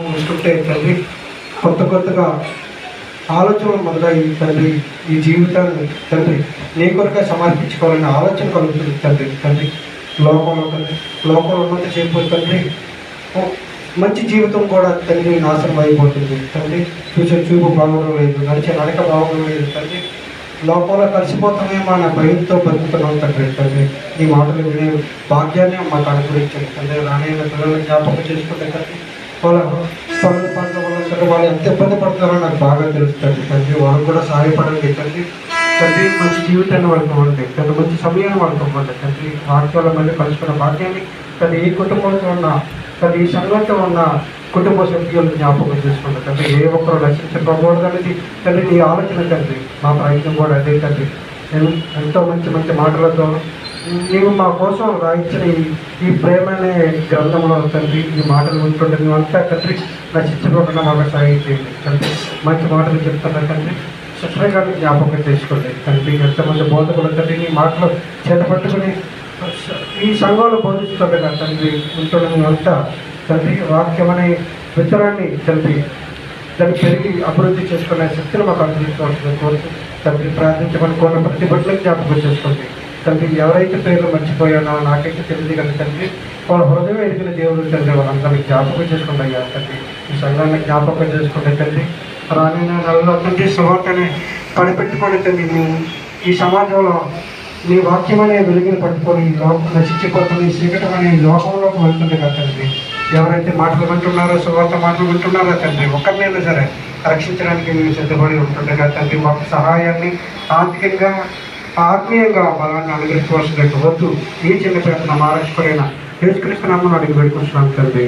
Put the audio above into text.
చూస్తుంటే తండ్రి కొత్తగా ఆలోచనలు మొదలై తండ్రి ఈ జీవితాన్ని తండ్రి నీ కొరకే సమర్పించుకోవాలనే ఆలోచన కలుగుతుంది తండ్రి లోకంలో ఉన్నంత చేరిపోయి తండ్రి మంచి జీవితం కూడా తండ్రి నాశనం అయిపోతుంది తండ్రి. చూసే చూపు బాగోడం లేదు, నడిచే నడక బాగోడం లేదు తండ్రి. లోకంలో కలిసిపోతామేమో అనే భయంతో బతుకుతున్నాం తండ్రి. ఈ మాటలు వినే భాగ్యాన్ని మాకు అనుగ్రహించండి తండ్రి. రానైన పిల్లలను జ్ఞాపకం చేసుకుంటే తండ్రి వాళ్ళ పనులు వల్ల వాళ్ళు ఎంత ఇబ్బంది పడతారో నాకు బాగా తెలుస్తుంది తండ్రి. వాళ్ళకు కూడా సహాయపడండి తండ్రి. మంచి జీవితాన్ని వాళ్ళకి ఇవ్వండి తండ్రి. మంచి సమయాన్ని వాళ్ళకి ఇవ్వండి తండ్రి. వాక్యాల మళ్ళీ కలుసుకున్న భాగ్యాన్ని తండ్రి ఈ కుటుంబంతో ఉన్న తండ్రి ఈ సంఘంతో ఉన్న కుటుంబ సభ్యులను జ్ఞాపకం చేసుకోండి తండ్రి. ఏ ఒక్కరు రక్షించకపోకూడదనేది తండ్రి నీ ఆలోచన తండ్రి. మా ప్రయత్నం కూడా అదే తండ్రి. ఎంతో మంచి మాటలతో నీవు మా కోసం రాయించిన ఈ ప్రేమ అనే గ్రంథంలో తండ్రి ఈ మాటలు ఉంటుండే నువ్వంతా తండ్రి నశించుకోకుండా మాకు సహాయం చేయండి తండ్రి. మంచి మాటలు చెప్తున్నా తండ్రి. శుభ్రంగాన్ని జ్ఞాపకం చేసుకోండి తండ్రి. ఎంతమంది బోధకులు తండ్రి నీ మాటలు చేతపట్టుకుని ఈ సంఘంలో బోధిస్తుండగా తండ్రి ఉంటుండే నువ్వంతా తండ్రి వాక్యం అనే విత్తనాన్ని తండ్రి దాన్ని పెరిగి అభివృద్ధి చేసుకునే శక్తిని మాకు అనుగ్రహించవలసింది కోరుతూ తండ్రి ప్రార్థించమని కోరిన ప్రతి బిడ్డలకు జ్ఞాపకం చేసుకోండి తండ్రి. ఎవరైతే పేర్లు మర్చిపోయానో నాకైతే తెలియదు కదా తండ్రి. వాళ్ళ హృదయం ఎదిగిన దేవుడు తండ్రి వాళ్ళందరినీ జ్ఞాపకం చేసుకోండి అయ్యా తండ్రి. ఈ సంఘాన్ని జ్ఞాపకం చేసుకుంటే తండ్రి రానున్న నెలలో తండ్రి సువార్తని పడిపెట్టుకొని తండ్రి ఈ సమాజంలో నీ వాక్యం అనే వెలుగుని పట్టుకొని నశించిపోతున్న ఈ చీకటి అనే లోకంలోకి వెళ్తుంది కదా తండ్రి. ఎవరైతే మాటలు వింటున్నారో సువార్త మాటలు వింటున్నారో తండ్రి ఒక్కరినైనా సరే రక్షించడానికి మేము సిద్ధపడి ఉంటుండే కదా తండ్రి. మాకు సహాయాన్ని ఆర్థికంగా ఆత్మీయంగా బలాన్ని అనుగ్రహించవలసినట్టు వద్దు. ఈ చిన్న పేట మా రక్షకుడైన యేసుక్రీస్తు నామమున అడిగి పెట్టుకుంటున్నాను తండ్రి.